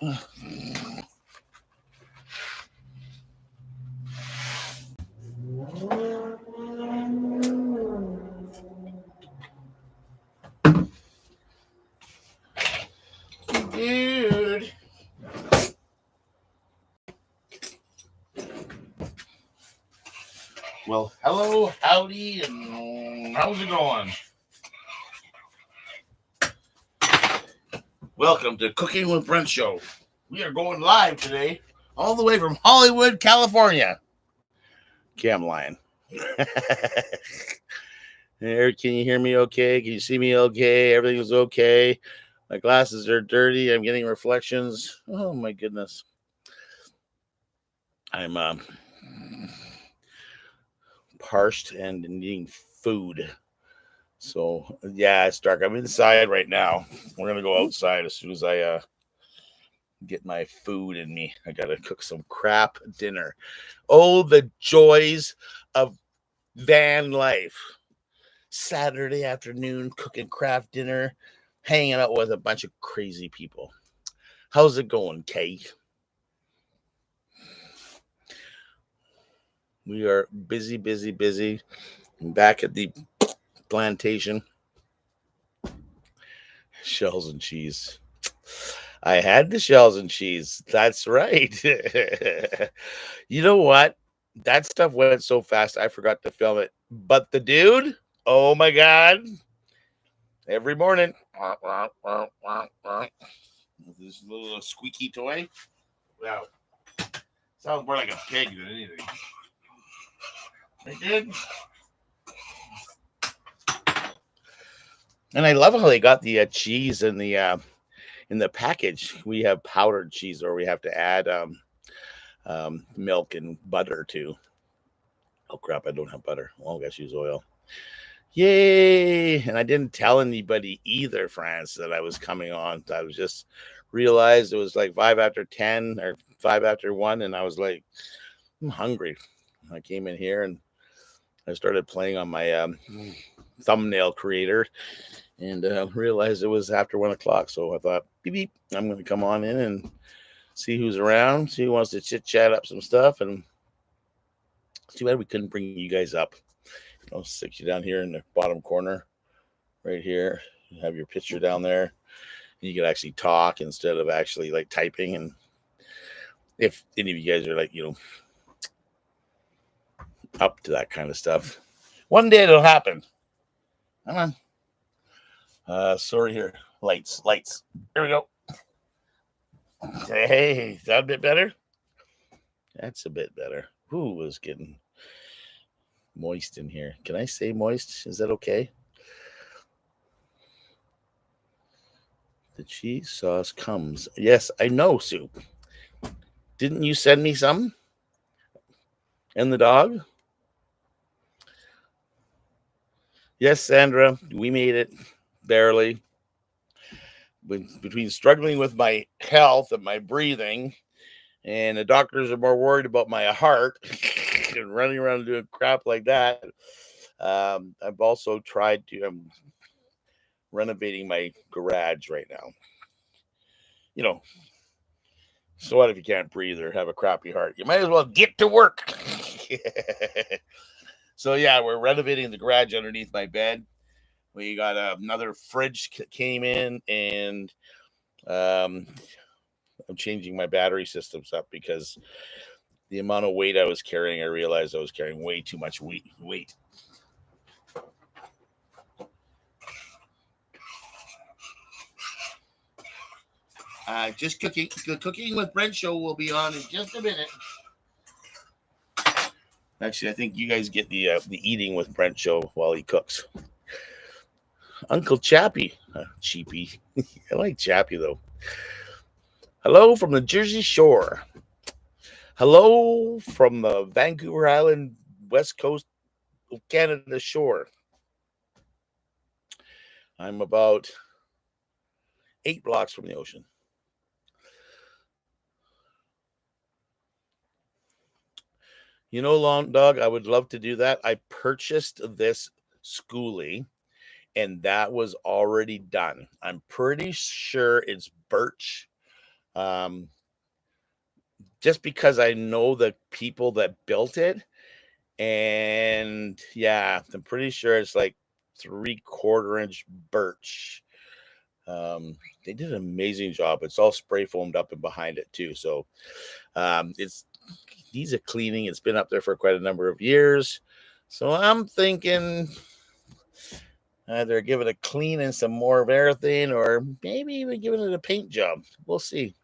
Dude. Well, hello, howdy, and how's it going? Welcome to Cooking with Brent Show. We are going live today, all the way from Hollywood, California. Okay, I'm lying. Eric, can you hear me okay? Can you see me okay? Everything's okay. My glasses are dirty. I'm getting reflections. Oh, my goodness. I'm parched and needing food. So, yeah, it's dark. I'm inside right now. We're going to go outside as soon as I get my food in me. I got to cook some crap dinner. Oh, the joys of van life. Saturday afternoon, cooking craft dinner, hanging out with a bunch of crazy people. How's it going, Kay? We are busy. I'm back at the plantation. Shells and cheese. I had the shells and cheese. That's right. You know what? That stuff went so fast, I forgot to film it. But the dude, oh my God. Every morning. This little squeaky toy. Wow. Sounds more like a pig than anything. They did. And I love how they got the cheese in the package. We have powdered cheese, or we have to add milk and butter to. Oh crap! I don't have butter. Well, I gotta use oil. Yay! And I didn't tell anybody either, France, that I was coming on. I was just realized it was like 5 after 10 or 5 after 1, and I was like, I'm hungry. I came in here and I started playing on my thumbnail creator, and realized it was after 1 o'clock. So I thought, beep, beep, I'm going to come on in and see who's around, see who wants to chit chat up some stuff. And too bad we couldn't bring you guys up. I'll stick you down here in the bottom corner, right here. You have your picture down there, and you can actually talk instead of actually like typing. And if any of you guys are like, up to that kind of stuff, one day it'll happen. Come on. Sorry here. Lights. There we go. Hey, is that a bit better? That's a bit better. Ooh, it was getting moist in here. Can I say moist? Is that okay? The cheese sauce comes. Yes, I know, Soup. Didn't you send me some? And the dog? Yes, Sandra, we made it. Barely. Between struggling with my health and my breathing, and the doctors are more worried about my heart and running around doing crap like that. I've also tried to. I'm renovating my garage right now. So what if you can't breathe or have a crappy heart? You might as well get to work. So yeah, we're renovating the garage underneath my bed. We got another fridge came in, and I'm changing my battery systems up because the amount of weight I was carrying, I realized I was carrying way too much weight. Just cooking. The Cooking with Brent show will be on in just a minute. Actually, I think you guys get the Eating with Brent show while he cooks. Uncle Chappie. Cheapy. I like Chappie, though. Hello from the Jersey Shore. Hello from the Vancouver Island, west coast of Canada shore. I'm about 8 blocks from the ocean. Long dog, I would love to do that. I purchased this schoolie, and that was already done. I'm pretty sure it's birch Just because I know the people that built it. And yeah, I'm pretty sure it's like 3/4 inch birch. They did an amazing job. It's all spray foamed up and behind it too. So it's needs a cleaning. It's been up there for quite a number of years. So I'm thinking either give it a clean and some more of everything, or maybe even giving it a paint job. We'll see.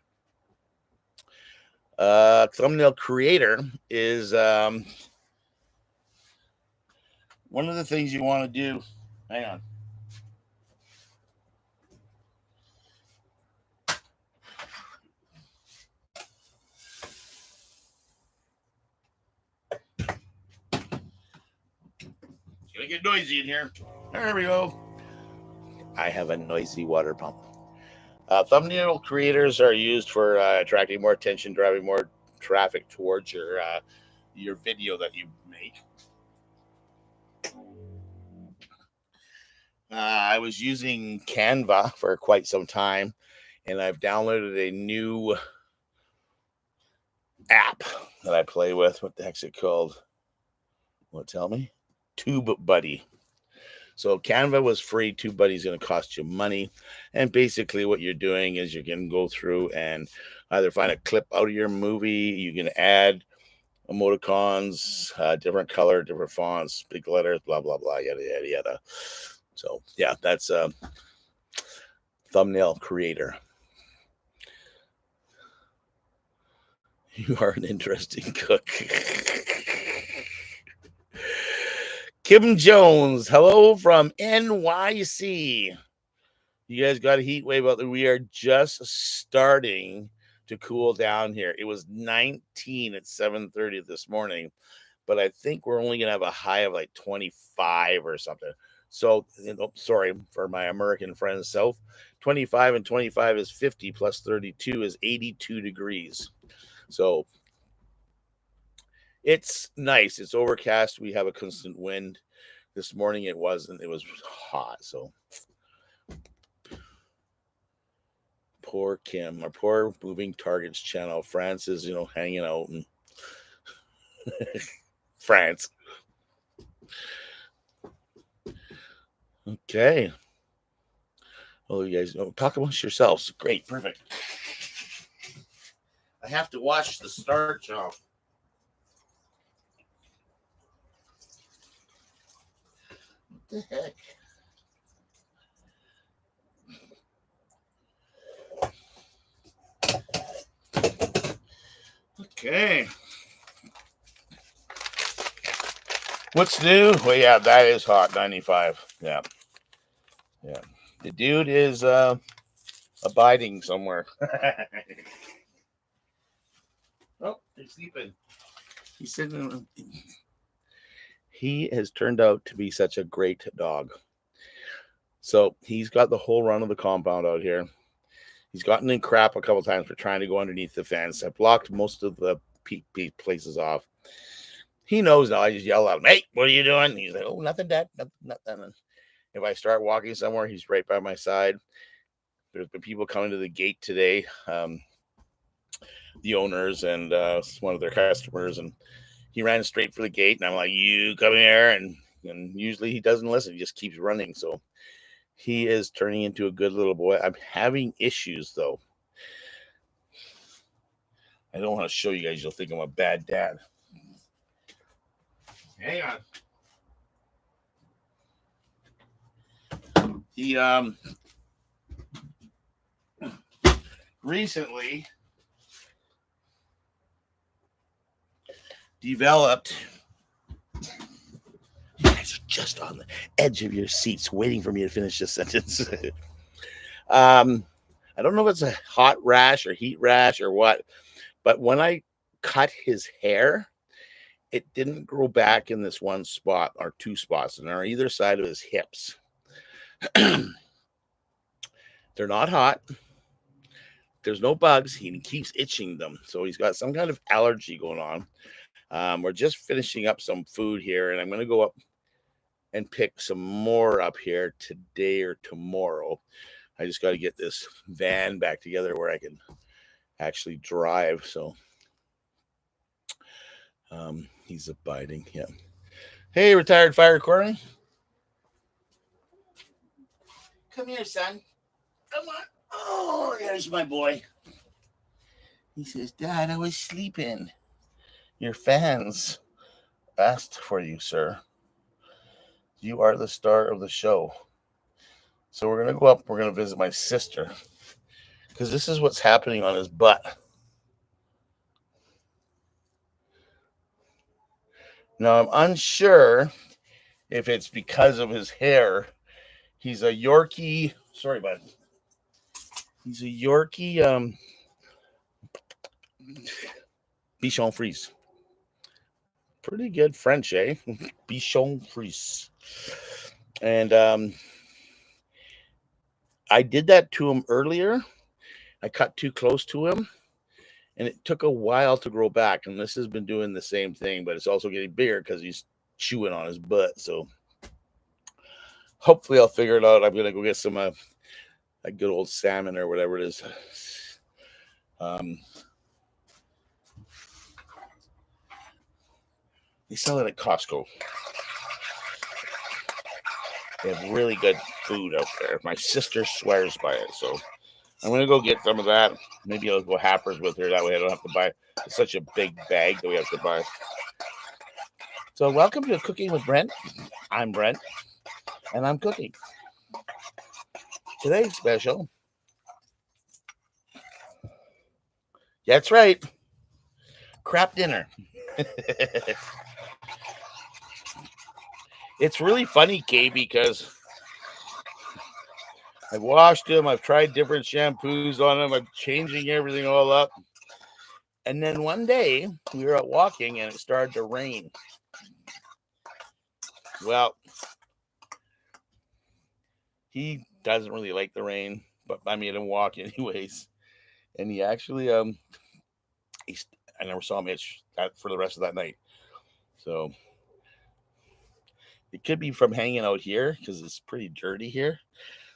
Thumbnail creator is one of the things you want to do. Hang on. It's gonna get noisy in here. There we go. I have a noisy water pump. Thumbnail creators are used for attracting more attention, driving more traffic towards your video that you make. I was using Canva for quite some time, and I've downloaded a new app that I play with. What the heck's it called? What, tell me? TubeBuddy. So Canva was free. TubeBuddy is going to cost you money. And basically what you're doing is you can go through and either find a clip out of your movie. You can add emoticons, different color, different fonts, big letters, blah, blah, blah, yada, yada, yada. So yeah, that's a thumbnail creator. You are an interesting cook. Kim Jones, hello from NYC. You guys got a heat wave out there. We are just starting to cool down here. It was 19 at 7:30 this morning, but I think we're only gonna have a high of like 25 or something. So, sorry for my American friends. South 25 and 25 is 50 plus 32 is 82 degrees. So it's nice. It's overcast. We have a constant wind. This morning it wasn't. It was hot. So poor Kim, our poor moving targets channel. France is, hanging out in France. Okay. Well, you guys talk amongst yourselves. Great, perfect. I have to watch the start job. What the heck? Okay. What's new? Well, yeah, that is hot. 95. Yeah. Yeah. The dude is abiding somewhere. Oh, he's sleeping. He's sitting. He has turned out to be such a great dog. So he's got the whole run of the compound out here. He's gotten in crap a couple times for trying to go underneath the fence. I blocked most of the places off. He knows now. I just yell at him, "Hey, what are you doing?" He's like, "Oh, nothing, Dad. Nothing." If I start walking somewhere, he's right by my side. There's been people coming to the gate today, the owners and one of their customers, and he ran straight for the gate. And I'm like, "You come here," and usually he doesn't listen. He just keeps running. So he is turning into a good little boy. I'm having issues though. I don't want to show you guys. You'll think I'm a bad dad. Hang on. He recently developed. You guys are just on the edge of your seats waiting for me to finish this sentence. I don't know if it's a hot rash or heat rash or what, but when I cut his hair, it didn't grow back in this one spot or two spots, and on either side of his hips. They're not hot. There's no bugs. He keeps itching them. So he's got some kind of allergy going on. We're just finishing up some food here, and I'm going to go up and pick some more up here today or tomorrow. I just got to get this van back together where I can actually drive. So he's abiding. Yeah. Hey, retired fire Corey. Come here, son. Come on. Oh, there's my boy. He says, Dad, I was sleeping. Your fans asked for you, sir. You are the star of the show. So we're going to go up. We're going to visit my sister. Because this is what's happening on his butt. Now, I'm unsure if it's because of his hair. He's a Yorkie. Sorry, bud. He's a Yorkie Bichon Frise. Pretty good French, eh? Bichon Frise. And I did that to him earlier. I cut too close to him, and it took a while to grow back. And this has been doing the same thing, but it's also getting bigger because he's chewing on his butt. So hopefully I'll figure it out. I'm going to go get some a good old salmon or whatever it is. They sell it at Costco. They have really good food out there. My sister swears by it, so I'm going to go get some of that. Maybe I'll go halfers with her. That way I don't have to buy such a big bag that we have to buy. So welcome to Cooking with Brent. I'm Brent, and I'm cooking. Today's special. That's right. Crap dinner. It's really funny, Kay, because I've washed him. I've tried different shampoos on him. I'm changing everything all up. And then one day we were out walking and it started to rain. Well, he doesn't really like the rain, but I made him walk anyways. And he actually, I never saw him itch for the rest of that night. So it could be from hanging out here because it's pretty dirty here.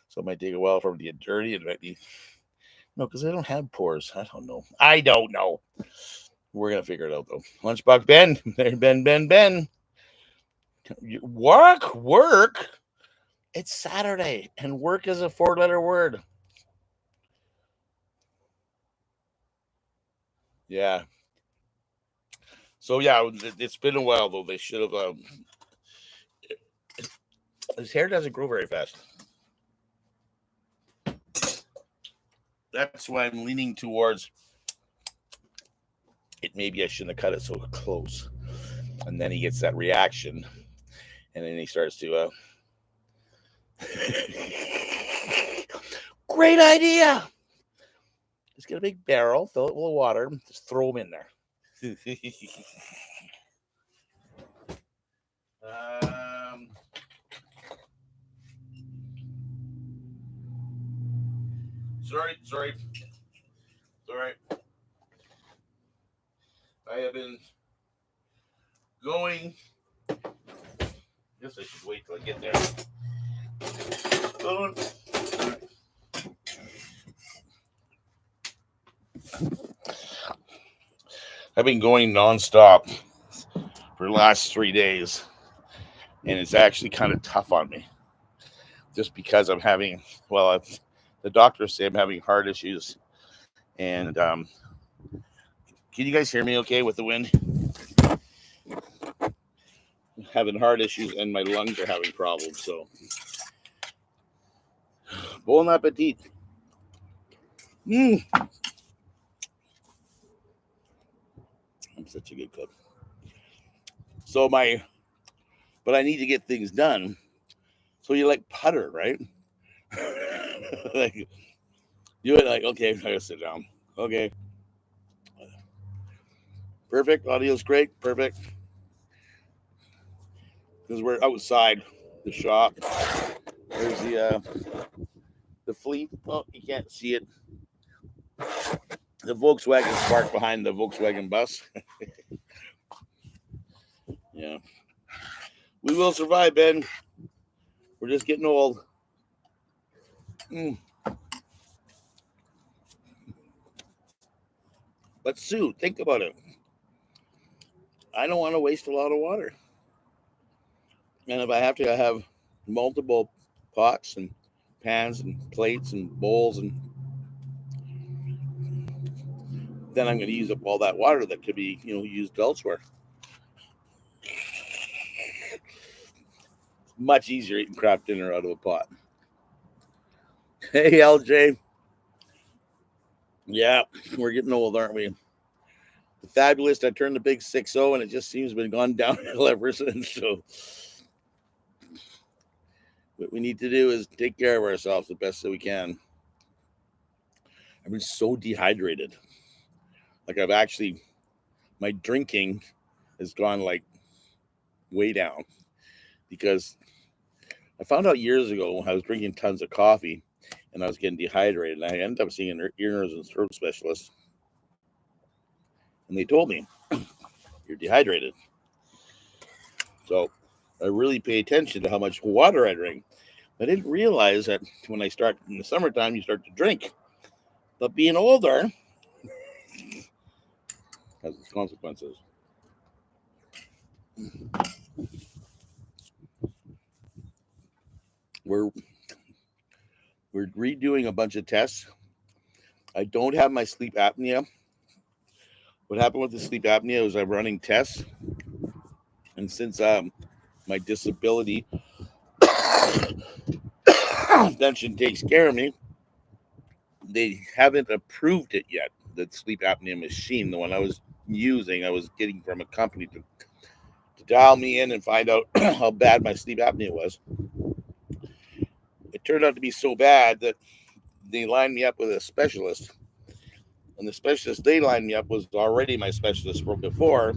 So it might take a while for him to get dirty. It might be, no, because I don't have pores. I don't know. We're going to figure it out, though. Lunchbox Ben. There, Ben. Work. It's Saturday, and work is a 4-letter word. Yeah. So, yeah, it's been a while, though. They should have... his hair doesn't grow very fast. That's why I'm leaning towards it. Maybe I shouldn't have cut it so close. And then he gets that reaction. And then he starts to... Great idea! Just get a big barrel, fill it with water, just throw them in there. Sorry. I have been going. Guess I should wait till I get there. I've been going nonstop for the last 3 days, and it's actually kind of tough on me. Just because I'm having, the doctors say I'm having heart issues, and can you guys hear me okay with the wind? I'm having heart issues, and my lungs are having problems, so bon appetit. I'm such a good cook. So but I need to get things done. So you like putter, right? Like, do it like, okay, I gotta sit down. Okay. Perfect. Audio's great. Perfect. Because we're outside the shop. There's the fleet. Oh, you can't see it. The Volkswagen's parked behind the Volkswagen bus. Yeah. We will survive, Ben. We're just getting old. But Sue, think about it. I don't want to waste a lot of water. And if I have to have multiple pots and pans and plates and bowls, and then I'm going to use up all that water that could be, used elsewhere. Much easier eating Kraft dinner out of a pot. Hey, LJ. Yeah, we're getting old, aren't we? The fabulous. I turned the big 6-0, and it just seems to have been gone downhill ever since. So what we need to do is take care of ourselves the best that we can. I've been so dehydrated. Like my drinking has gone like way down, because I found out years ago when I was drinking tons of coffee and I was getting dehydrated, and I ended up seeing an ear, nose, and throat specialist. And they told me, you're dehydrated. So I really pay attention to how much water I drink. I didn't realize that when I start in the summertime, you start to drink. But being older has its consequences. We're redoing a bunch of tests. I don't have my sleep apnea. What happened with the sleep apnea is I'm running tests, and since my disability pension takes care of me, they haven't approved it yet. The sleep apnea machine, the one I was using, I was getting from a company to dial me in and find out how bad my sleep apnea was. It turned out to be so bad that they lined me up with a specialist. And the specialist they lined me up was already my specialist from before,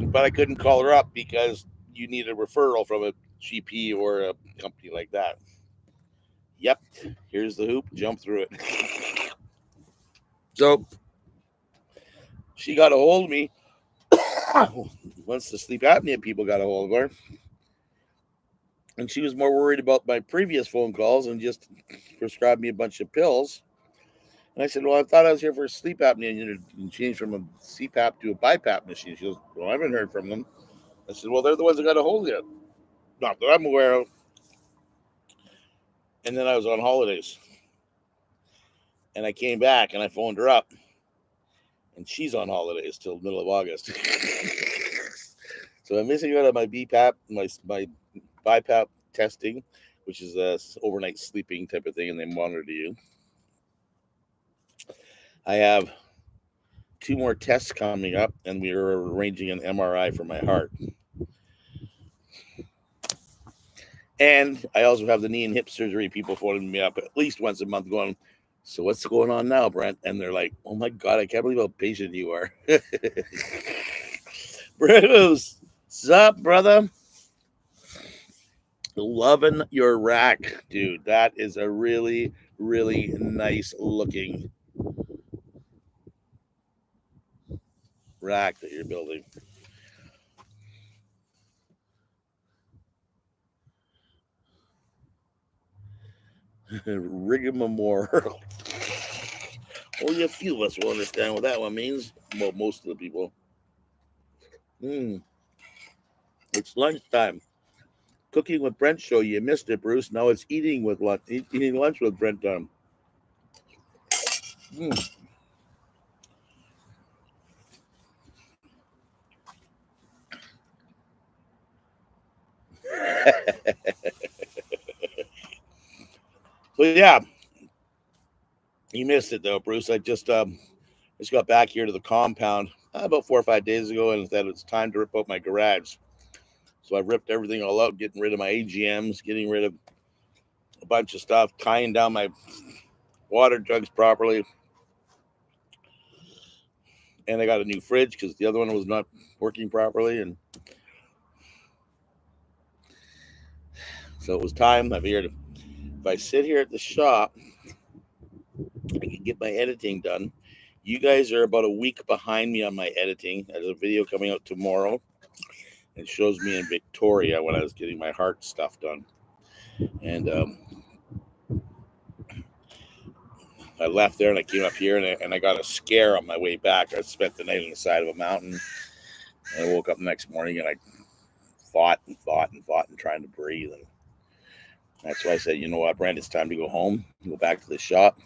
but I couldn't call her up because you need a referral from a GP or a company like that. Yep, here's the hoop, jump through it. So she got a hold of me once the sleep apnea people got a hold of her. And she was more worried about my previous phone calls and just prescribed me a bunch of pills. And I said, well, I thought I was here for sleep apnea, and you changed from a CPAP to a BiPAP machine. She goes, well, I haven't heard from them. I said, well, they're the ones that got a hold of you. Not that I'm aware of. And then I was on holidays. And I came back and I phoned her up. And she's on holidays till the middle of August. So I'm missing out on my BPAP, my BiPAP testing, which is a overnight sleeping type of thing, and they monitor you. I have 2 more tests coming up, and we are arranging an MRI for my heart. And I also have the knee and hip surgery people phoning me up at least once a month going, so what's going on now, Brent? And they're like, oh my God, I can't believe how patient you are. Bruce, what's up, brother? Loving your rack, dude. That is a really, really nice looking rack that you're building. Rigmarole. Only a few of us will understand what that one means. Well, most of the people. It's lunchtime. Cooking with Brent show. You missed it, Bruce. Now it's eating lunch with Brent time. So yeah, you missed it though, Bruce. I just got back here to the compound about 4 or 5 days ago, and said it's time to rip out my garage. So I ripped everything all out, getting rid of my AGMs, getting rid of a bunch of stuff, tying down my water jugs properly. And I got a new fridge because the other one was not working properly. And so it was time. I figured if I sit here at the shop, I can get my editing done. You guys are about a week behind me on my editing. There's a video coming out tomorrow. It shows me in Victoria when I was getting my heart stuff done. And I left there and I came up here and I got a scare on my way back. I spent the night on the side of a mountain. And I woke up the next morning and I fought and trying to breathe. And that's why I said, you know what, Brent, it's time to go home, go back to the shop,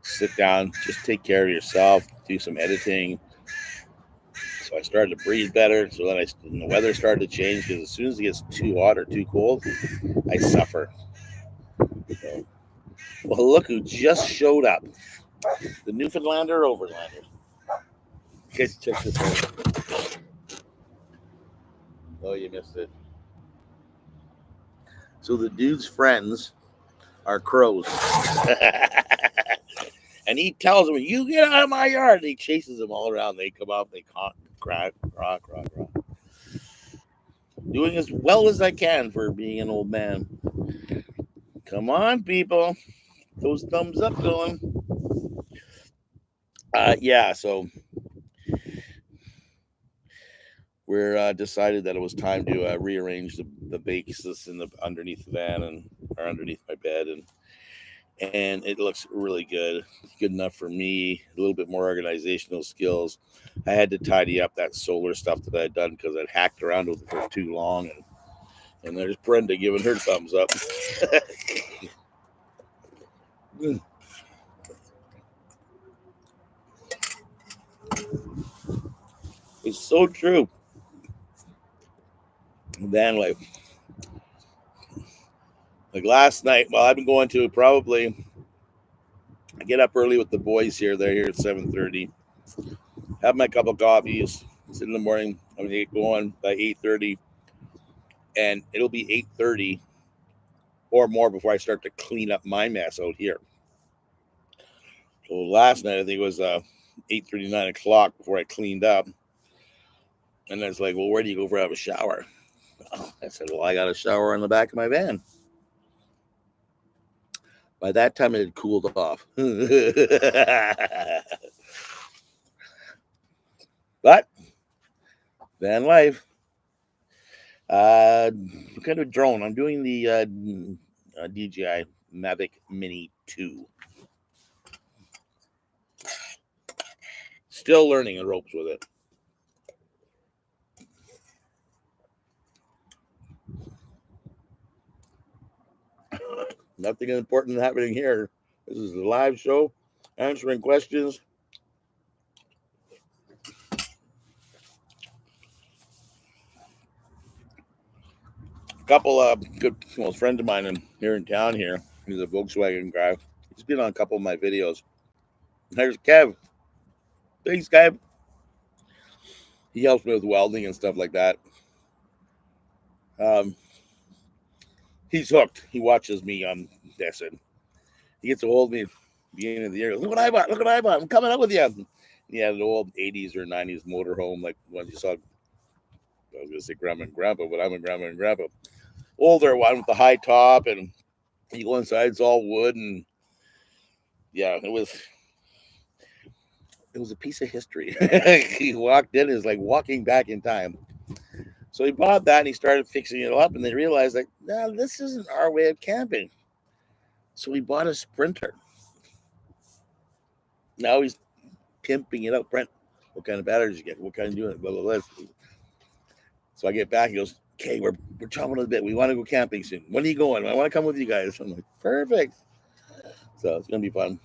sit down, just take care of yourself, do some editing. So I started to breathe better. So then the weather started to change because as soon as it gets too hot or too cold, I suffer. So, well, look who just showed up. The Newfoundlander Overlander. In case you check this out. Oh, you missed it. So the dude's friends are crows. And he tells them, you get out of my yard. And he chases them all around. They come up, they crack. Doing as well as I can for being an old man. Come on, people. Those thumbs up going. So we're decided that it was time to rearrange the bases in the underneath the van or underneath my bed, and it looks really good. It's good enough for me. A little bit more organizational skills. I had to tidy up that solar stuff that I'd done because I'd hacked around with it for too long, and there's Brenda giving her thumbs up. It's so true. Van life. Like last night, well, I've been going to probably. I get up early with the boys here. They're here at 7:30. Have my cup of coffees. Sit in the morning. I'm gonna get going by 8:30, and it'll be 8:30 or more before I start to clean up my mess out here. So last night I think it was 8:30, 9 o'clock before I cleaned up, and I was like, "Well, where do you go for have a shower?" I said, "Well, I got a shower in the back of my van." By that time, it had cooled off. But van life. What kind of drone? I'm doing the DJI Mavic Mini 2. Still learning the ropes with it. Nothing important happening here. This is a live show, answering questions. A couple of good, friend of mine here in town here. He's a Volkswagen guy. He's been on a couple of my videos. There's Kev. Thanks, Kev. He helps me with welding and stuff like that. He's hooked. He watches me on this, and he gets a hold of me at the beginning of the year. Look what I bought. Look what I bought. I'm coming up with you. And he had an old 80s or 90s motorhome, like one you saw. I was going to say grandma and grandpa, but I'm a grandma and grandpa. Older one with the high top, and you go inside, it's all wood, and yeah, it was a piece of history. He walked in, it was like walking back in time. So he bought that and he started fixing it up, and they realized, like, no, this isn't our way of camping. So he bought a Sprinter. Now he's pimping it up. Brent, what kind of batteries you get? What kind of doing it? Blah, blah, blah. So I get back. He goes, okay, we're chopping a bit. We want to go camping soon. When are you going? I want to come with you guys. I'm like, perfect. So it's going to be fun.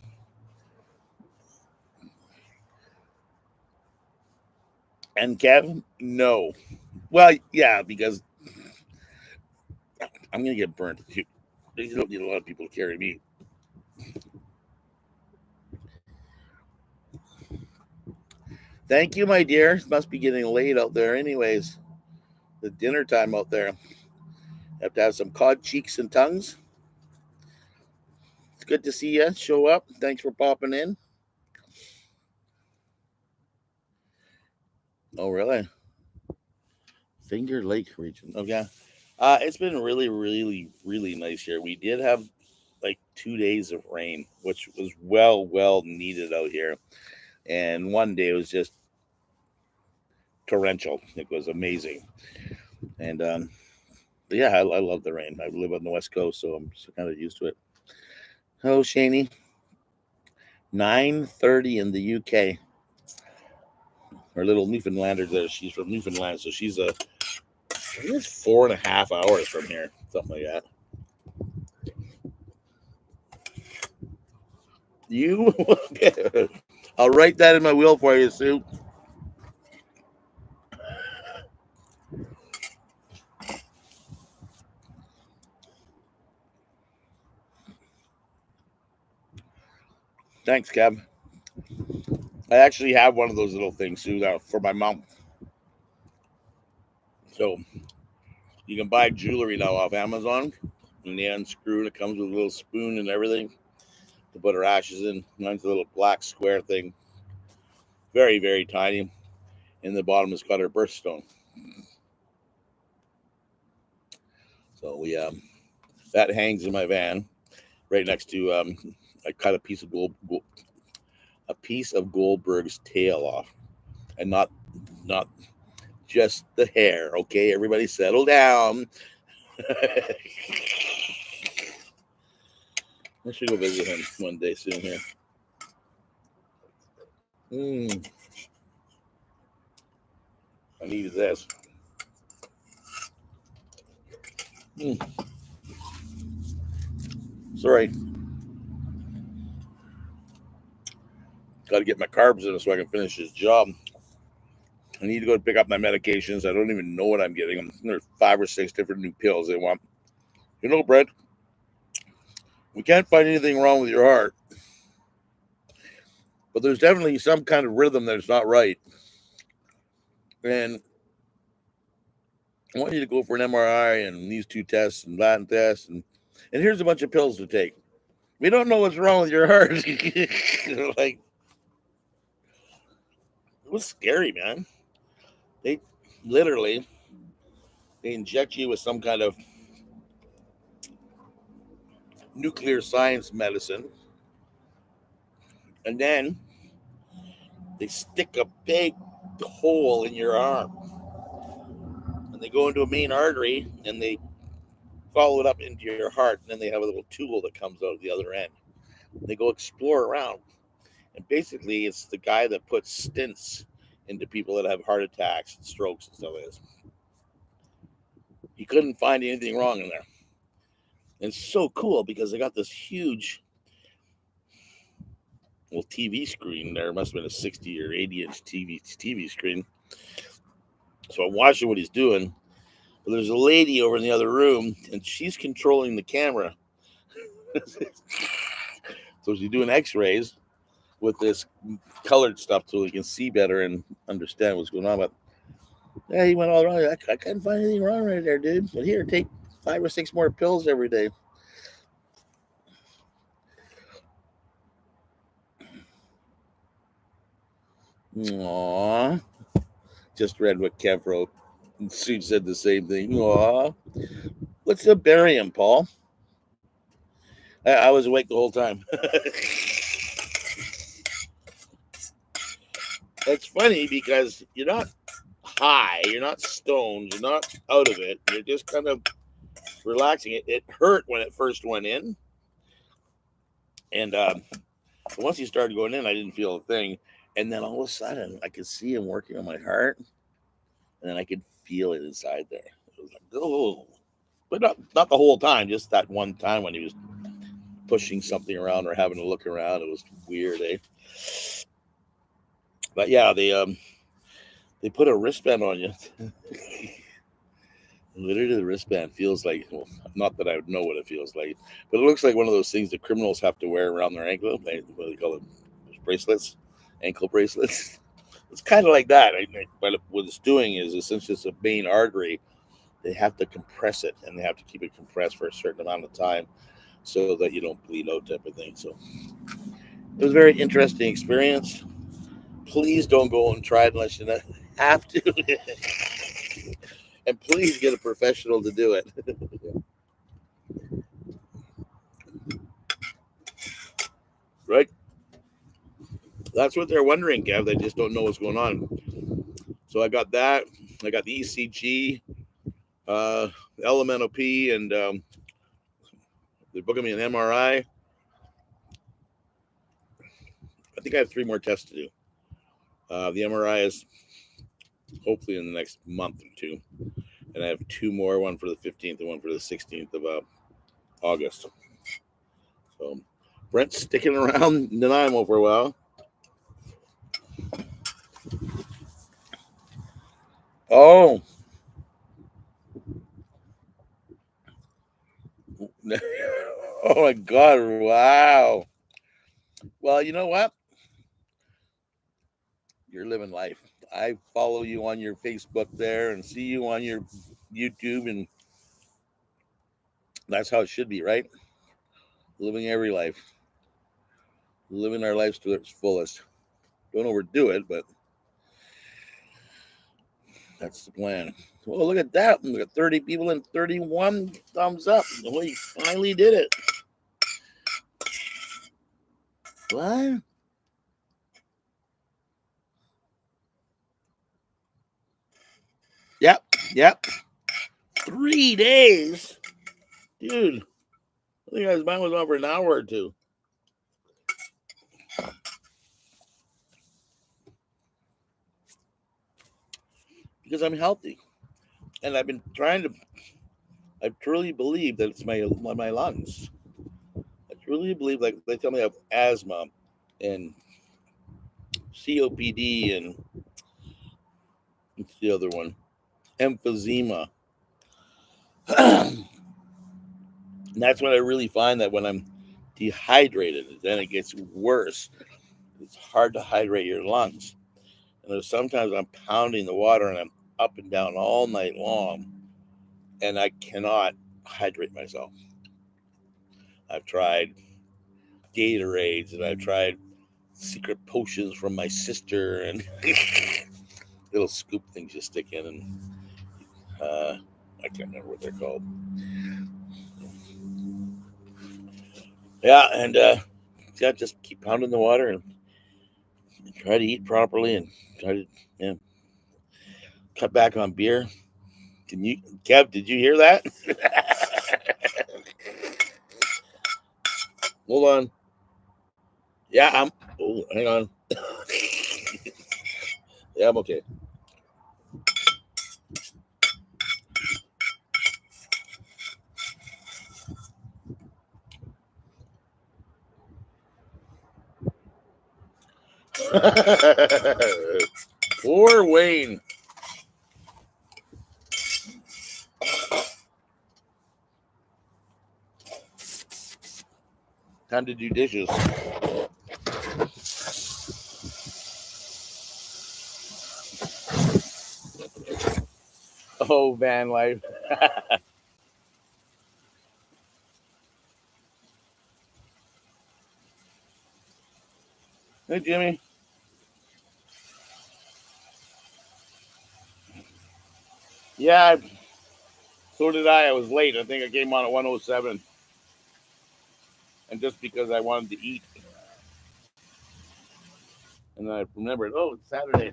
And Kev, no. Well, yeah, because I'm going to get burnt. You don't need a lot of people to carry me. Thank you, my dear. It must be getting late out there anyways. The dinner time out there. Have to have some cod cheeks and tongues. It's good to see you. Show up. Thanks for popping in. Oh, really? Finger Lake region. Okay. It's been really, really, really nice here. We did have like 2 days of rain, which was well needed out here. And one day it was just torrential. It was amazing. And yeah, I love the rain. I live on the West Coast, so I'm kind of used to it. Hello, Shaney. 9:30 in the UK. Our little Newfoundlander there. She's from Newfoundland, so she's I think it's 4.5 hours from here, something like that. You, I'll write that in my will for you, Sue. Thanks, Kev. I actually have one of those little things, Sue, for my mom. So you can buy jewelry now off Amazon, and they unscrew, and it comes with a little spoon and everything to put her ashes in. Mine's a little black square thing, very, very tiny. In the bottom has got her birthstone. So that hangs in my van, right next to I cut a piece of Goldberg's tail off, and not just the hair. Okay, everybody, settle down. I should go visit him one day soon here. I needed this. Sorry. Got to get my carbs in so I can finish this job. I need to go pick up my medications. I don't even know what I'm getting. There's 5 or 6 different new pills they want. You know, Brett, we can't find anything wrong with your heart, but there's definitely some kind of rhythm that's not right. And I want you to go for an MRI and these 2 tests and that test. And here's a bunch of pills to take. We don't know what's wrong with your heart. Like, it was scary, man. They literally, they inject you with some kind of nuclear science medicine, and then they stick a big hole in your arm, and they go into a main artery, and they follow it up into your heart, and then they have a little tool that comes out of the other end. They go explore around, and basically it's the guy that puts stents into people that have heart attacks and strokes and stuff like this. He couldn't find anything wrong in there. And it's so cool because they got this huge TV screen there. It must have been a 60 or 80-inch TV screen. So I'm watching what he's doing. But there's a lady over in the other room, and she's controlling the camera. So she's doing x-rays with this colored stuff so he can see better and understand what's going on. But yeah, he went all wrong. I couldn't find anything wrong right there, dude. But here, take 5 or 6 more pills every day. Aww. Just read what Kev wrote. And Sue said the same thing. Aww. What's a barium, Paul? I was awake the whole time. It's funny because you're not high, you're not stoned, you're not out of it. You're just kind of relaxing. It hurt when it first went in. And once he started going in, I didn't feel a thing. And then all of a sudden, I could see him working on my heart. And then I could feel it inside there. It was like, oh. But not the whole time, just that one time when he was pushing something around or having to look around. It was weird, eh? But yeah, they put a wristband on you. Literally, the wristband feels like, well, not that I would know what it feels like, but it looks like one of those things that criminals have to wear around their ankle. What do they call them? Bracelets, ankle bracelets. It's kind of like that. But what it's doing is, since it's a main artery, they have to compress it, and they have to keep it compressed for a certain amount of time so that you don't bleed out, type of thing. So it was a very interesting experience. Please don't go and try it unless you have to. And please get a professional to do it. Right? That's what they're wondering, Kev. They just don't know what's going on. So I got that. I got the ECG, elemental P, and they're booking me an MRI. I think I have 3 more tests to do. The MRI is hopefully in the next month or 2. And I have 2 more, one for the 15th and one for the 16th of August. So Brent's sticking around Nanaimo for a while. Oh. Oh my God. Wow. Well, you know what? You're living life. I follow you on your Facebook there and see you on your YouTube, and that's how it should be, right? Living every life. Living our lives to its fullest. Don't overdo it, but that's the plan. Oh, look at that. Look at 30 people and 31 thumbs up. We finally did it. What? Yep. 3 days. Dude, I think mine was on for an hour or 2. Because I'm healthy. And I've been I truly believe that it's my lungs. I truly believe, like they tell me I have asthma and COPD and what's the other one? Emphysema. And that's when I really find that when I'm dehydrated, then it gets worse. It's hard to hydrate your lungs. And sometimes I'm pounding the water and I'm up and down all night long, and I cannot hydrate myself. I've tried Gatorades and I've tried secret potions from my sister and little scoop things you stick in, and I can't remember what they're called. Yeah, and just keep pounding the water and try to eat properly and try to cut back on beer. Kev? Did you hear that? Hold on. Yeah, hang on. Yeah, I'm okay. Poor Wayne. Time to do dishes. Oh, van life. Hey, Jimmy. Yeah, so did I. I was late. I think I came on at 1:07. And just because I wanted to eat. And then I remembered, oh, it's Saturday.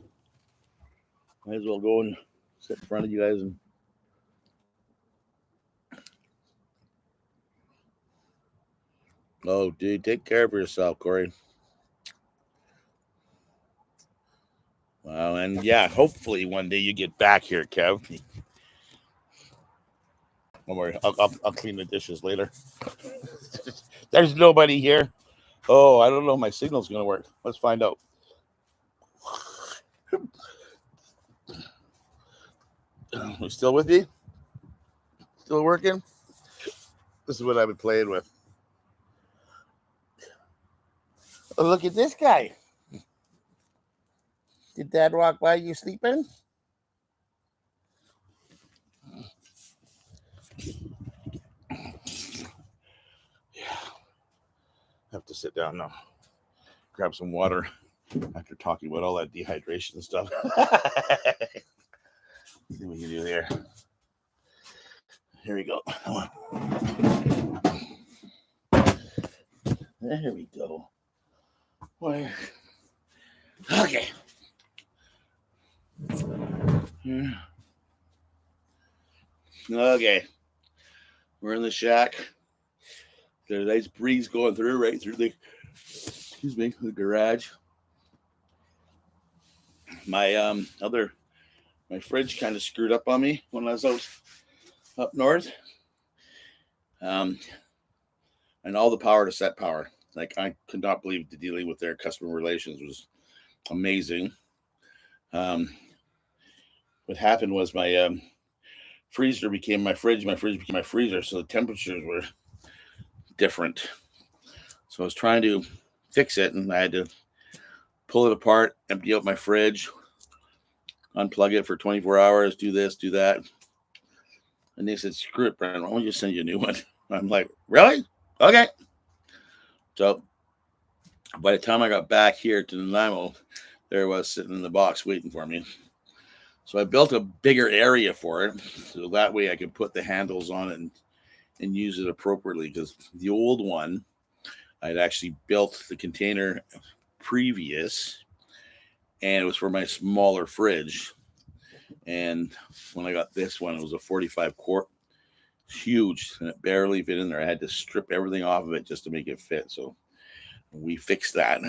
Might as well go and sit in front of you guys and. Oh, dude, take care of yourself, Corey. Wow, and yeah, hopefully one day you get back here, Kev. Don't worry, I'll clean the dishes later. There's nobody here. Oh, I don't know if my signal's going to work. Let's find out. We still with you? Still working? This is what I've been playing with. Oh, look at this guy. Did Dad walk by you sleeping? Yeah. I have to sit down now. Grab some water after talking about all that dehydration stuff. See what we can do there. Here we go. There we go. Where? Okay. Okay. We're in the shack. There's a nice breeze going through right through the garage. My my fridge kind of screwed up on me when I was out up north. Um, and all the power to set power. Like I could not believe the dealing with their customer relations was amazing. Um, what happened was my freezer became my fridge. My fridge became my freezer, so the temperatures were different. So I was trying to fix it, and I had to pull it apart, empty out my fridge, unplug it for 24 hours, do this, do that. And they said, "Screw it, Brandon. Why don't we just send you a new one?" I'm like, "Really? Okay." So by the time I got back here to Nanaimo, there it was sitting in the box waiting for me. So I built a bigger area for it, so that way I could put the handles on it and use it appropriately. Because the old one, I'd actually built the container previous, and it was for my smaller fridge. And when I got this one, it was a 45 quart, huge, and it barely fit in there. I had to strip everything off of it just to make it fit. So we fixed that.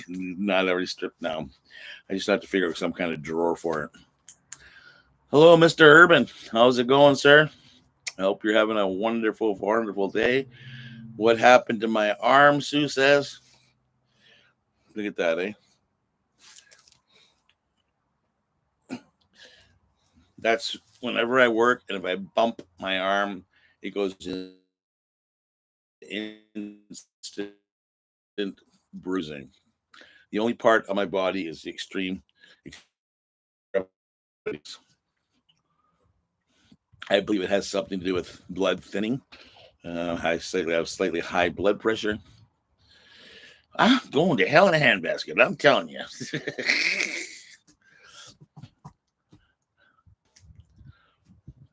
Not already stripped now. I just have to figure out some kind of drawer for it. Hello, Mr. Urban. How's it going, sir? I hope you're having a wonderful, wonderful day. What happened to my arm, Sue says? Look at that, eh? That's whenever I work, and if I bump my arm, it goes instant bruising. The only part of my body is the extreme. I believe it has something to do with blood thinning. I have slightly high blood pressure. I'm going to hell in a handbasket. I'm telling you.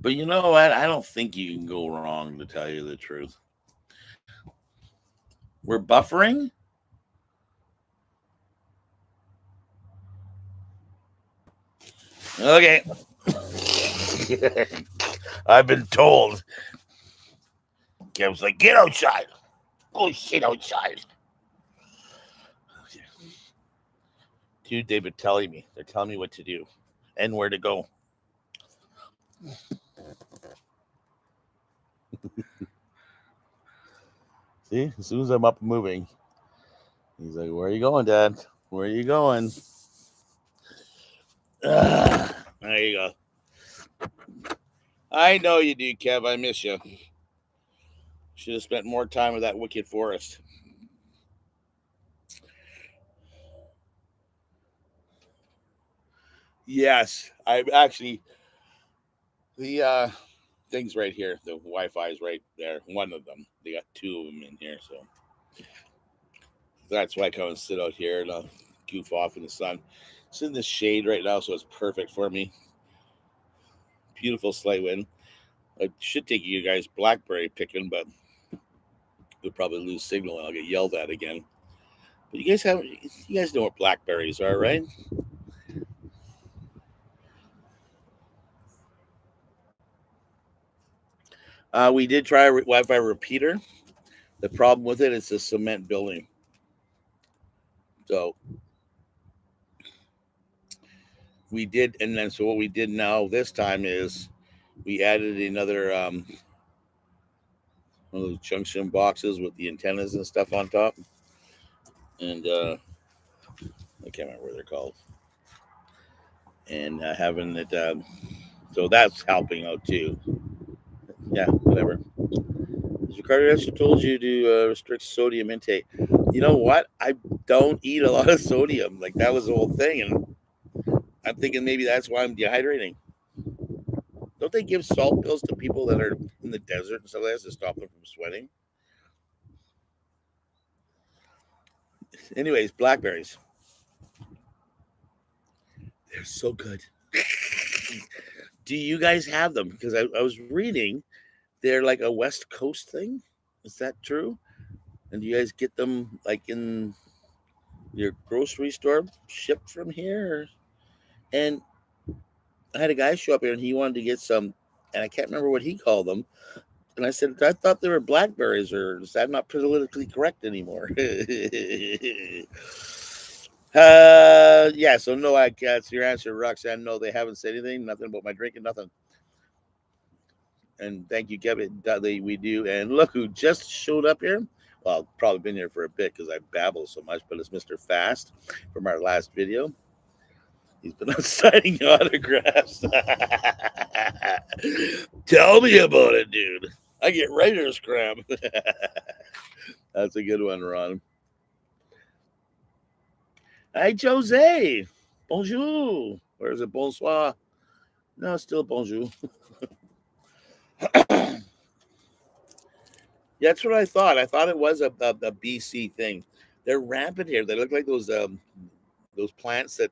But you know what? I don't think you can go wrong, to tell you the truth. We're buffering? Okay. I've been told. Kev's like, get outside. Go shit outside. Dude, they've been telling me. They're telling me what to do and where to go. See, as soon as I'm up and moving, he's like, where are you going, Dad? Where are you going? There you go. I know you do, Kev. I miss you. Should have spent more time with that wicked forest. Yes, I'm actually the things right here. The Wi-Fi is right there. One of them. They got two of them in here, so that's why I come and sit out here and I'll goof off in the sun. It's in the shade right now, so it's perfect for me. Beautiful slight wind. I should take you guys blackberry picking, but we'll probably lose signal and I'll get yelled at again. But you guys know what blackberries are, right? We did try a Wi-Fi repeater. The problem with it is a cement building. So we did, and then so what we did now this time is we added another one of those junction boxes with the antennas and stuff on top, and I can't remember what they're called, and having it. So that's helping out too. Yeah, whatever. Mr. Carter told you to restrict sodium intake. You know what? I don't eat a lot of sodium. Like that was the whole thing, and I'm thinking maybe that's why I'm dehydrating. Don't they give salt pills to people that are in the desert and stuff like that to stop them from sweating? Anyways, blackberries. They're so good. Do you guys have them? Because I was reading they're like a West Coast thing. Is that true? And do you guys get them like in your grocery store shipped from here? And I had a guy show up here and he wanted to get some, and I can't remember what he called them. And I said, I thought they were blackberries, or is that not politically correct anymore? Yeah, so no, that's your answer, Roxanne. No, they haven't said anything, nothing about my drinking, nothing. And thank you, Kevin Dudley. We do. And look who just showed up here. Well, probably been here for a bit because I babble so much, but it's Mr. Fast from our last video. He's been out signing autographs. Tell me about it, dude. I get writer's cramp. That's a good one, Ron. Hi, Jose. Bonjour. Or is it bonsoir? No, still bonjour. That's what I thought. I thought it was a BC thing. They're rampant here. They look like those plants that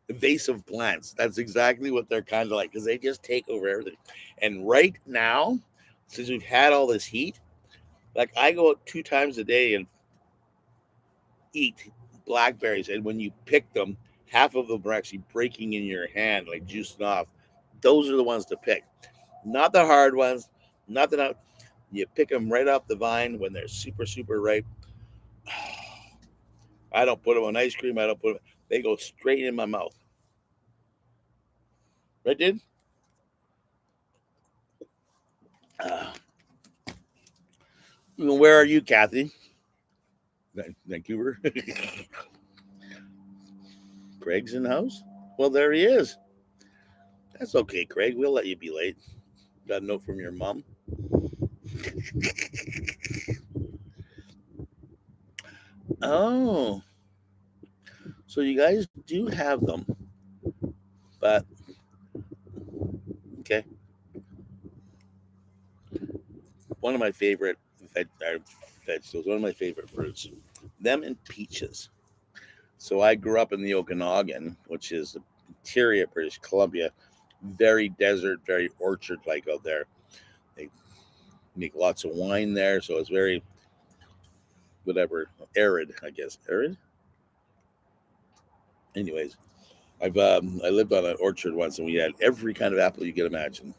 invasive plants. That's exactly what they're kind of like because they just take over everything. And right now, since we've had all this heat, like I go out 2 times a day and eat blackberries, and when you pick them, half of them are actually breaking in your hand, like juicing off. Those are the ones to pick, not the hard ones, not the. You pick them right off the vine when they're super, super ripe. I don't put them on ice cream. I don't put them. They go straight in my mouth. Right, dude? Uh, where are you, Kathy? Vancouver. Craig's in the house. Well, there he is. That's okay, Craig. We'll let you be late. Got a note from your mom. Oh, so you guys do have them, but okay. One of my favorite vegetables, one of my favorite fruits, them and peaches. So I grew up in the Okanagan, which is the interior of British Columbia, very desert, very orchard-like out there. They make lots of wine there, so it's very whatever arid, I guess. Arid. Anyways, I lived on an orchard once, and we had every kind of apple you could imagine.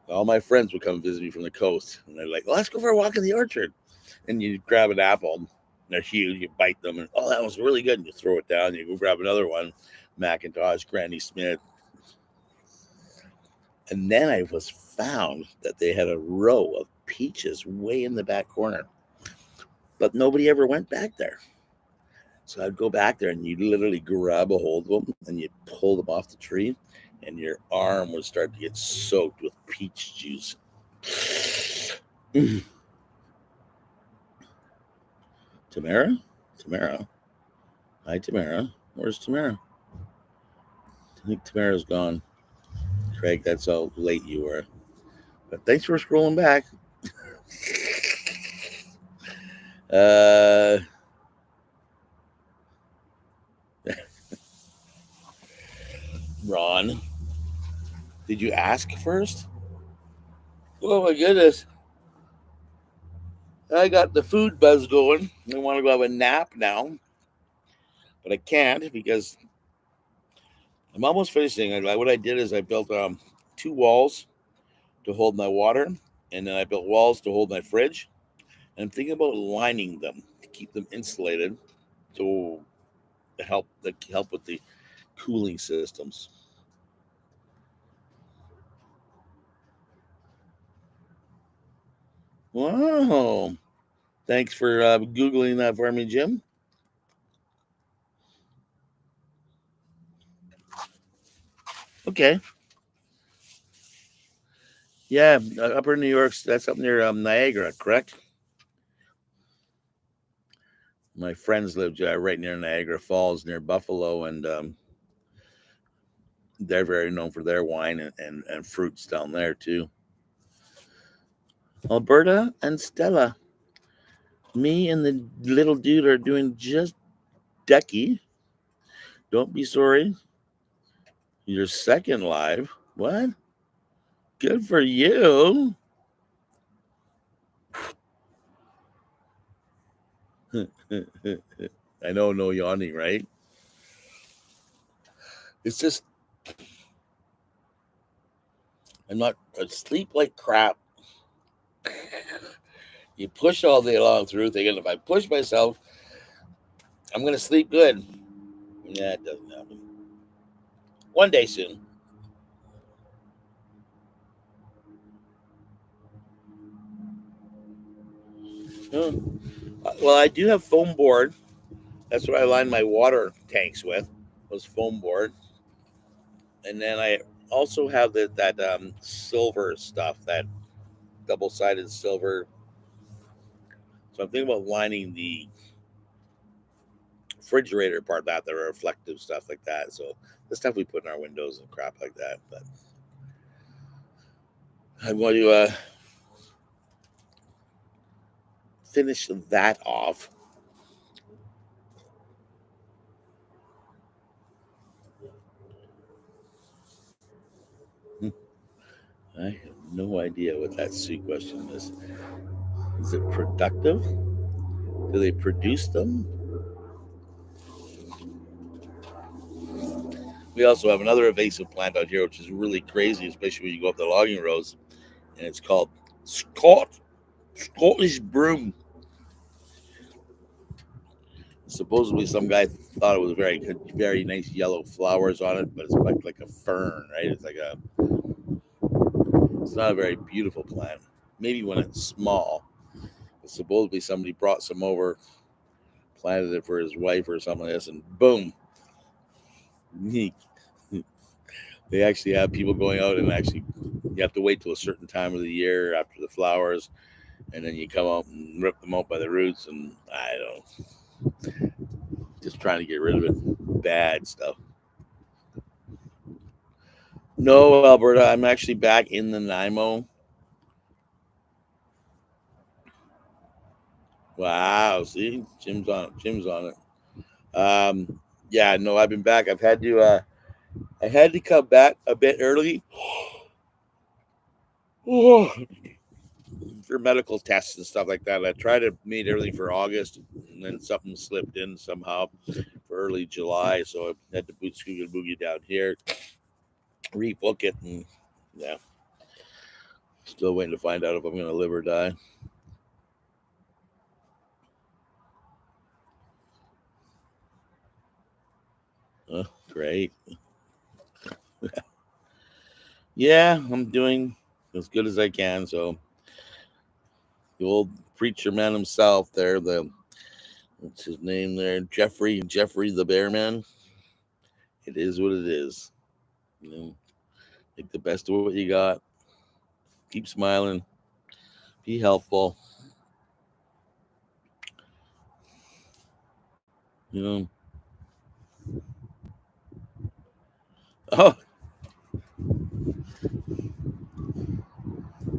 All my friends would come visit me from the coast, and they're like, "Well, let's go for a walk in the orchard." And you grab an apple, and they're huge. You bite them, and oh, that was really good. And you throw it down. You go grab another one, Macintosh, Granny Smith, and then I was found that they had a row of peaches way in the back corner, but nobody ever went back there. So I'd go back there, and you literally grab a hold of them, and you pull them off the tree, and your arm would start to get soaked with peach juice. Tamara? Tamara? Hi, Tamara. Where's Tamara? I think Tamara's gone. Craig, that's how late you were. But thanks for scrolling back. Uh, Ron, did you ask first? Oh my goodness. I got the food buzz going. I want to go have a nap now, but I can't because I'm almost finishing. What I did is I built 2 walls to hold my water, and then I built walls to hold my fridge. And I'm thinking about lining them to keep them insulated to help with the cooling systems. Wow! Thanks for googling that for me, Jim. Okay. Yeah, Upper New York. That's up near Niagara, correct? My friends lived right near Niagara Falls, near Buffalo, and they're very known for their wine and fruits down there too. Alberta and Stella, me and the little dude are doing just decky. Don't be sorry. Your second live. What? Good for you. I know, no yawning, right? It's just I'm not. I sleep like crap. You push all day long through thinking if I push myself, I'm gonna sleep good. Yeah, it doesn't happen. One day soon. Oh. Well, I do have foam board. That's what I line my water tanks with. Was foam board, and then I also have that silver stuff, that double sided silver. So I'm thinking about lining the refrigerator part, that the reflective stuff like that. So the stuff we put in our windows and crap like that. But I'm going to finish that off. I have no idea what that C question is. Is it productive? Do they produce them? We also have another invasive plant out here, which is really crazy, especially when you go up the logging roads, and it's called Scottish broom. Supposedly, some guy thought it was very nice yellow flowers on it, but it's like a fern, right? It's not a very beautiful plant. Maybe when it's small. But supposedly, somebody brought some over, planted it for his wife or something like this, and boom, they actually have people going out and actually you have to wait till a certain time of the year after the flowers, and then you come out and rip them out by the roots, and I don't, just trying to get rid of it. Bad stuff. No, Alberta, I'm actually back in the Nimo. Wow, see, Jim's on it. Jim's on it. Yeah, no, I've been back. I had to come back a bit early for medical tests and stuff like that. I tried to meet early for August, and then something slipped in somehow for early July, so I had to boot scooter boogie down here, rebook it, and yeah, still waiting to find out if I'm going to live or die. Great. Yeah, I'm doing as good as I can. So the old preacher man himself there, what's his name there? Jeffrey the Bear Man. It is what it is. You know, make the best of what you got. Keep smiling. Be helpful. You know. Oh,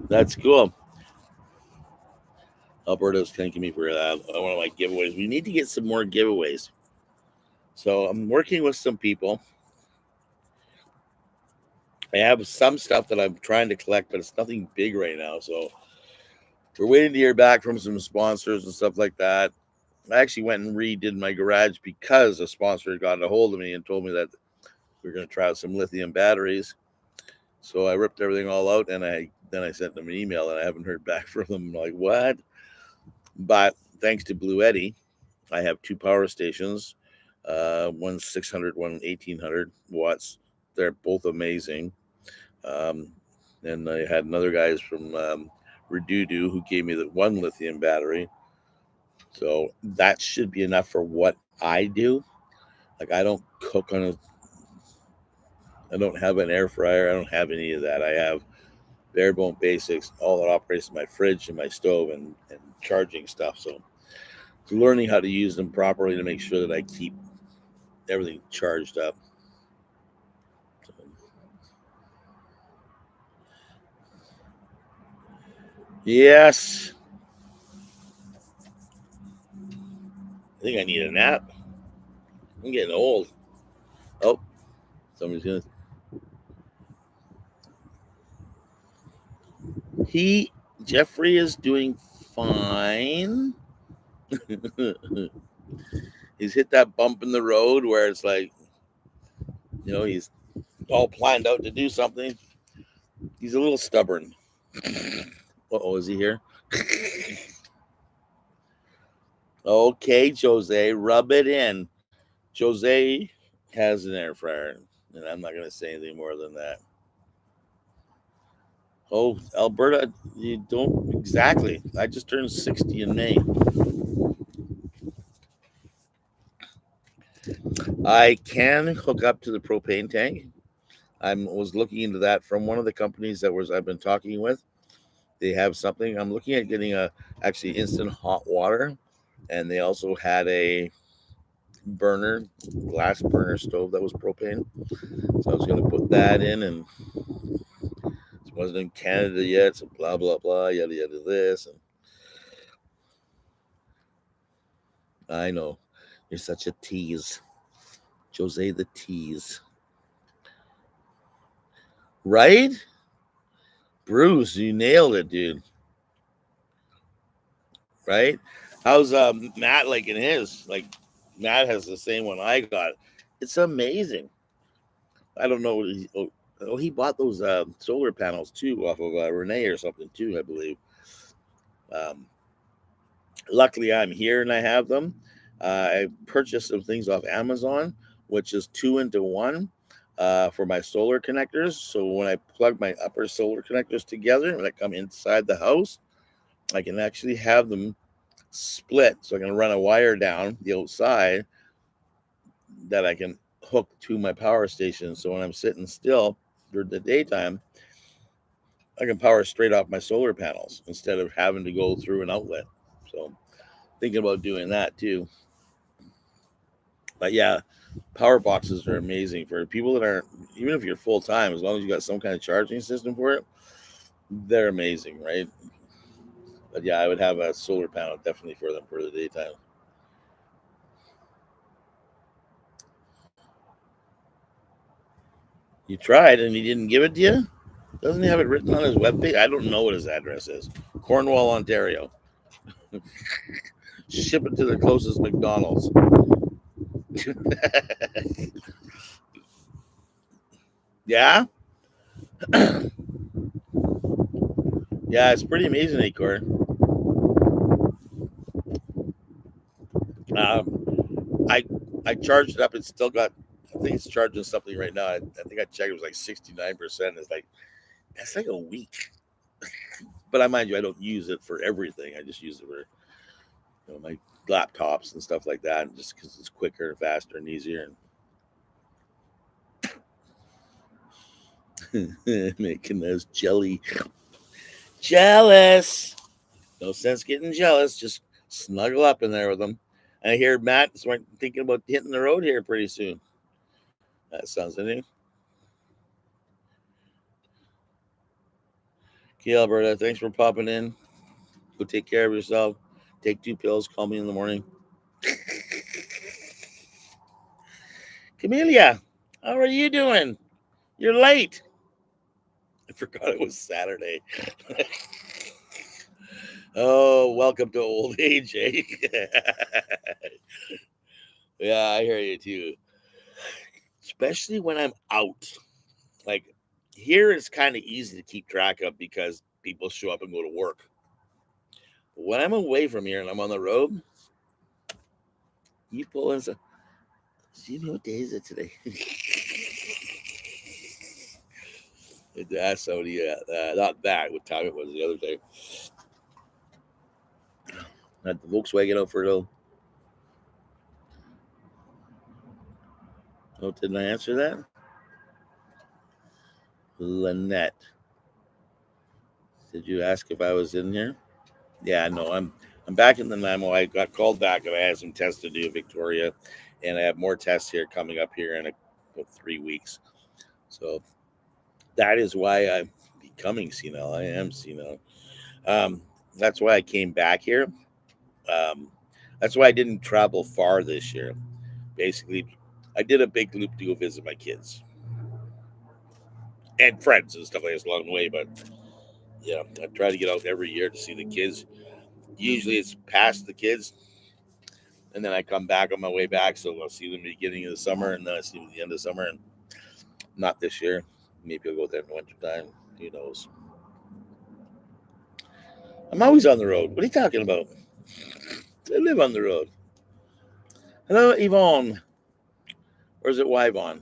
that's cool. Alberto's thanking me for one of my giveaways. We need to get some more giveaways. So I'm working with some people. I have some stuff that I'm trying to collect, but it's nothing big right now. So we're waiting to hear back from some sponsors and stuff like that. I actually went and redid my garage because a sponsor had gotten a hold of me and told me that we are going to try out some lithium batteries. So I ripped everything all out, and I sent them an email, and I haven't heard back from them. I'm like, what? But thanks to Blue Eddy, I have two power stations. One's 600, one 1800 watts. They're both amazing. Um, and I had another guys from Redudu who gave me the one lithium battery. So that should be enough for what I do. Like I don't cook on a, I don't have an air fryer. I don't have any of that. I have bare bone basics. All that operates my fridge and my stove and charging stuff. So learning how to use them properly to make sure that I keep everything charged up. So, yes, I think I need a nap. I'm getting old. Oh, somebody's gonna. He Jeffrey is doing fine. He's hit that bump in the road where it's like, he's all planned out to do something. He's a little stubborn. Oh, is he here? Okay, Jose, rub it in. Jose, has an air fryer, and I'm not going to say anything more than that. Oh, Alberta, you don't exactly. I just turned 60 in May. I can hook up to the propane tank. I was looking into that from one of the companies that was I've been talking with. They have something. I'm looking at getting a actually instant hot water, and they also had a burner, glass burner stove that was propane. So I was going to put that in, and it wasn't in Canada yet. So blah blah blah, yada yada this, and I know you're such a tease, Jose the tease, right? Bruce, you nailed it, dude. Right? How's Matt liking his? Like Matt has the same one I got. It's amazing. I don't know. He bought those solar panels too off of Renee or something too, I believe. Um, Luckily, I'm here and I have them. I purchased some things off Amazon, which is two into one for my solar connectors. So when I plug my upper solar connectors together, when I come inside the house, I can actually have them split. So I can run a wire down the outside that I can hook to my power station. So when I'm sitting still during the daytime, I can power straight off my solar panels instead of having to go through an outlet. So thinking about doing that too. But yeah, power boxes are amazing for people that aren't, even if you're full time, as long as you got some kind of charging system for it, they're amazing, right? But yeah, I would have a solar panel definitely for them for the daytime. You tried and he didn't give it to you? Doesn't he have it written on his webpage? I don't know what his address is. Cornwall, Ontario. Ship it to the closest McDonald's. Yeah? Yeah, it's pretty amazing, Acorn. I I charged it up. It's still got. I think it's charging something right now. I think I checked. It was like 69%. It's like that's like a week. But I mind you, I don't use it for everything. I just use it for my laptops and stuff like that, just because it's quicker and faster and easier. And making those jealous. No sense getting jealous. Just snuggle up in there with them. And I hear Matt's thinking about hitting the road here pretty soon. That sounds interesting. Okay, Alberta, thanks for popping in. Go take care of yourself. Take 2 pills. Call me in the morning. Camellia, how are you doing? You're late. I forgot it was Saturday. Oh, welcome to old age, eh? Yeah, I hear you too. Especially when I'm out. Like here, it's kind of easy to keep track of because people show up and go to work. But when I'm away from here and I'm on the road, you pull in. Do you know what day is it today? That's somebody, not that, what time it was the other day. Had the Volkswagen out for a little. Oh, didn't I answer that? Lynette, did you ask if I was in here? Yeah, no, I'm back in the Nanaimo. I got called back and I had some tests to do in Victoria, and I have more tests here coming up here in about 3 weeks. So that is why I'm becoming senile. I am senile. Um, that's why I came back here. Um, that's why I didn't travel far this year. Basically, I did a big loop to go visit my kids and friends and stuff like this along the way. But yeah, I try to get out every year to see the kids. Usually it's past the kids, and then I come back on my way back. So I'll see them at the beginning of the summer, and then I see them at the end of the summer. And not this year. Maybe I'll go there in the wintertime. Who knows? I'm always on the road. What are you talking about? I live on the road. Hello, Yvonne. Or is it Wyvon?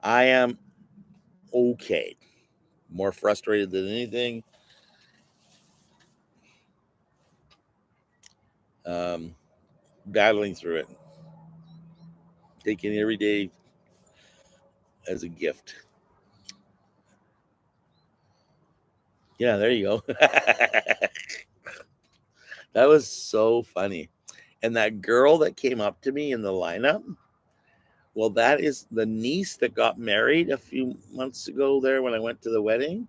I am okay. More frustrated than anything. Um, Battling through it, taking every day as a gift. Yeah, there you go. That was so funny. And that girl that came up to me in the lineup, well, that is the niece that got married a few months ago there when I went to the wedding.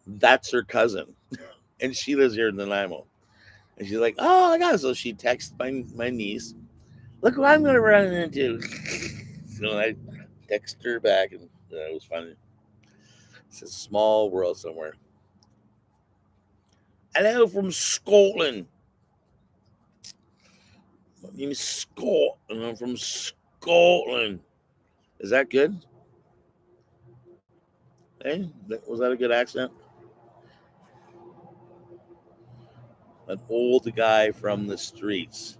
That's her cousin. And she lives here in Nanaimo. And she's like, oh my God. So she texted my niece, look who I'm going to run into. So I text her back, and it was funny. It's a small world somewhere. Hello from Scotland. My name is Scott, and I'm from Scotland. Is that good? Hey, was that a good accent? An old guy from the streets.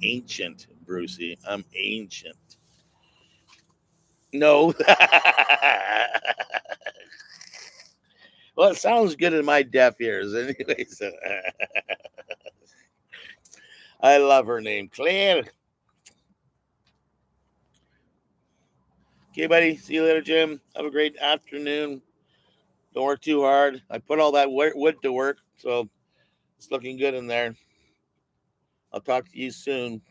Ancient, Brucey. I'm ancient. No. Well, it sounds good in my deaf ears, anyways. I love her name, Claire. Okay, buddy. See you later, Jim. Have a great afternoon. Don't work too hard. I put all that wood to work, so it's looking good in there. I'll talk to you soon.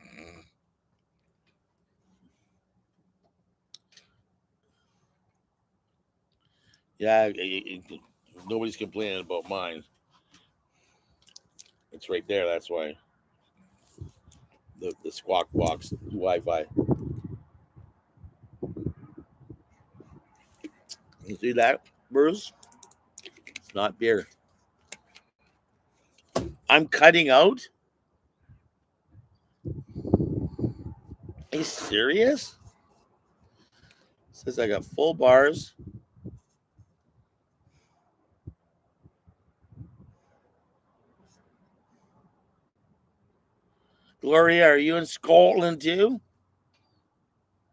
Yeah, nobody's complaining about mine. It's right there. That's why the Squawk Box Wi-Fi. You see that, Bruce? It's not beer. I'm cutting out. Are you serious? It says I got full bars. Gloria, are you in Scotland too?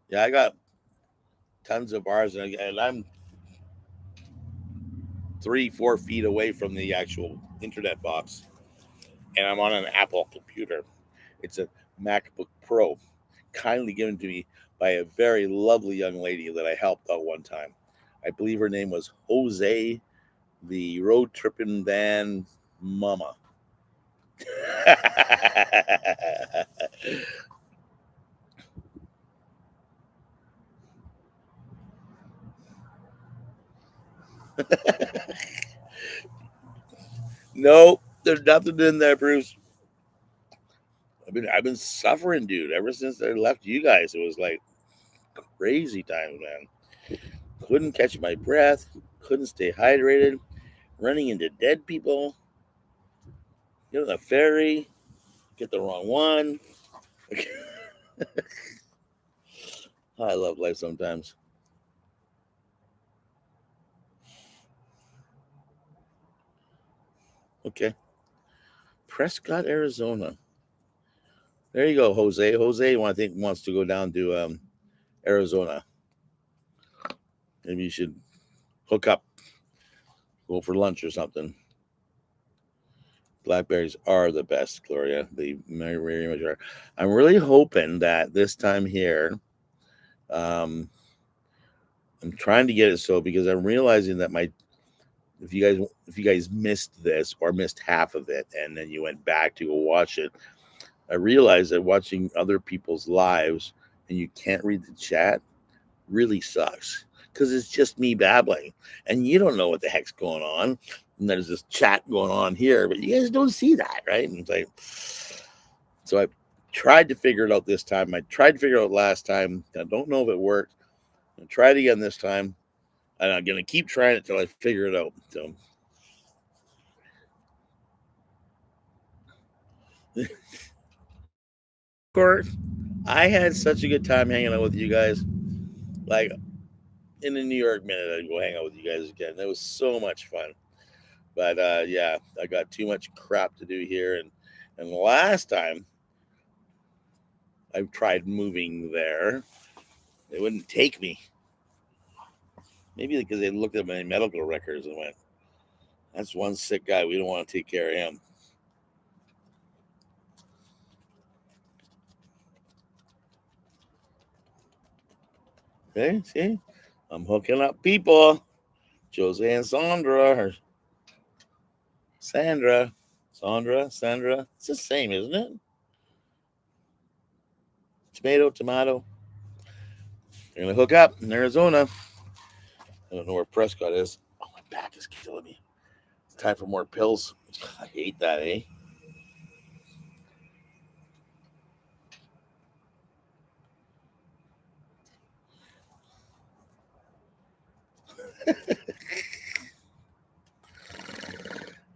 Yeah, I got tons of bars, and I'm 3, 4 feet away from the actual internet box, and I'm on an Apple computer. It's a MacBook Pro, kindly given to me by a very lovely young lady that I helped out one time. I believe her name was Jose, the road tripping van mama. No, there's nothing in there, Bruce. I've been suffering, dude, ever since I left you guys. It was like crazy times, man. Couldn't catch my breath, couldn't stay hydrated, running into dead people, get on the ferry, get the wrong one. I love life sometimes. Okay. Prescott, Arizona. There you go, Jose. Jose, I think wants to go down to Arizona. Maybe you should hook up, go for lunch or something. Blackberries are the best, Gloria. They very, very much are. I'm really hoping that this time here, um, I'm trying to get it so because I'm realizing that my if you guys missed this or missed half of it and then you went back to go watch it, I realized that watching other people's lives and you can't read the chat really sucks because it's just me babbling and you don't know what the heck's going on. And there's this chat going on here, but you guys don't see that, right? And it's like, so I tried to figure it out this time. I tried to figure it out last time. I don't know if it worked. I'll try it again this time. And I'm going to keep trying it till I figure it out. So, Court, I had such a good time hanging out with you guys. Like in the New York minute, I'd go hang out with you guys again. That was so much fun. But yeah, I got too much crap to do here, and last time I tried moving there, they wouldn't take me. Maybe because they looked at my medical records and went, "That's one sick guy. We don't want to take care of him." Okay, see, I'm hooking up people. Jose and Sandra, or Sandra. It's the same, isn't it? Tomato, tomato. They're gonna hook up in Arizona. I don't know where Prescott is. Oh, my back is killing me. It's time for more pills. I hate that, eh?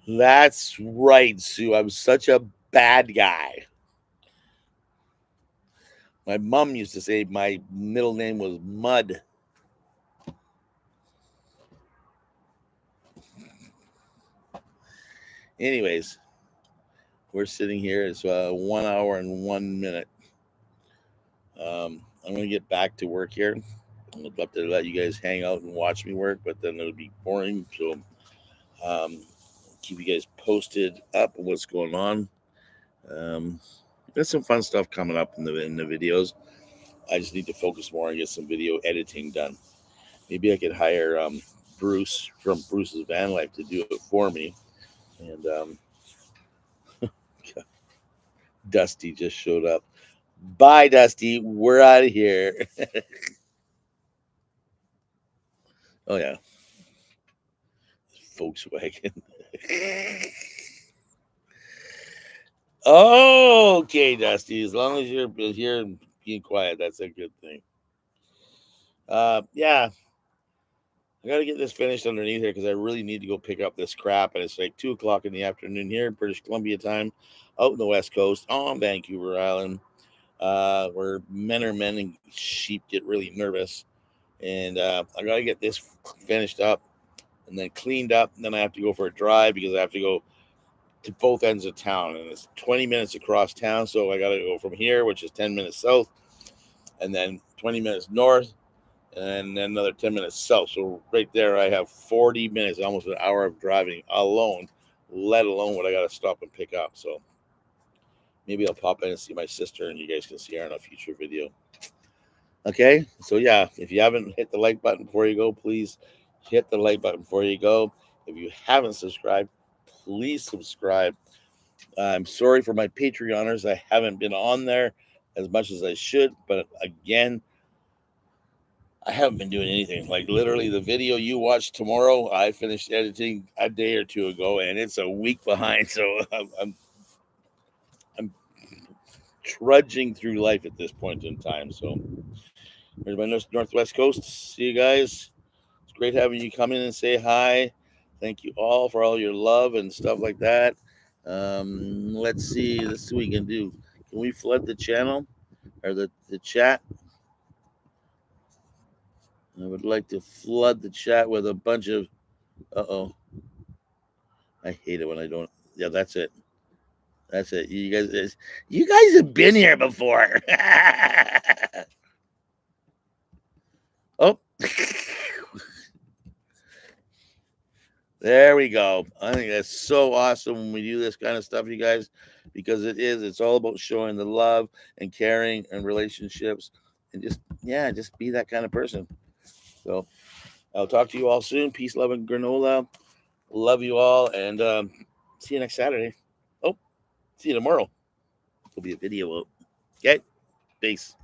That's right, Sue. I'm such a bad guy. My mom used to say my middle name was Mud. Anyways, we're sitting here. It's 1 hour and 1 minute. I'm going to get back to work here. I'd love to let you guys hang out and watch me work, but then it would be boring. So um, keep you guys posted up on what's going on. There's some fun stuff coming up in the videos. I just need to focus more and get some video editing done. Maybe I could hire Bruce from Bruce's Van Life to do it for me. And Dusty just showed up. Bye, Dusty. We're out of here. Oh yeah, Volkswagen. Okay, Dusty. As long as you're here and being quiet, that's a good thing. Yeah, I got to get this finished underneath here because I really need to go pick up this crap. And it's like 2 o'clock in the afternoon here, British Columbia time, out in the West Coast on Vancouver Island, where men are men and sheep get really nervous. And I got to get this finished up and then cleaned up. And then I have to go for a drive because I have to go to both ends of town. And it's 20 minutes across town. So I got to go from here, which is 10 minutes south, and then 20 minutes north, and then another 10 minutes south. So right there, I have 40 minutes, almost an hour of driving alone, let alone what I got to stop and pick up. So maybe I'll pop in and see my sister, and you guys can see her in a future video. Okay, so yeah, if you haven't hit the like button before you go, please hit the like button before you go. If you haven't subscribed, please subscribe. I'm sorry for my Patreoners. I haven't been on there as much as I should, but again, I haven't been doing anything. Like literally, the video you watch tomorrow, I finished editing a day or two ago, and it's a week behind. So I'm trudging through life at this point in time. So here's my Northwest Coast. See you guys. It's great having you come in and say hi. Thank you all for all your love and stuff like that. Let's see. Let's see what we can do. Can we flood the channel or the chat? I would like to flood the chat with a bunch of. Uh-oh. I hate it when I don't. Yeah, that's it. That's it. You guys have been here before. Oh. There we go. I think that's so awesome when we do this kind of stuff, you guys, because it's all about showing the love and caring and relationships and just be that kind of person. So I'll talk to you all soon. Peace, love, and granola. Love you all, and see you next Saturday. Oh, see you tomorrow. There'll be a video out. Okay, peace.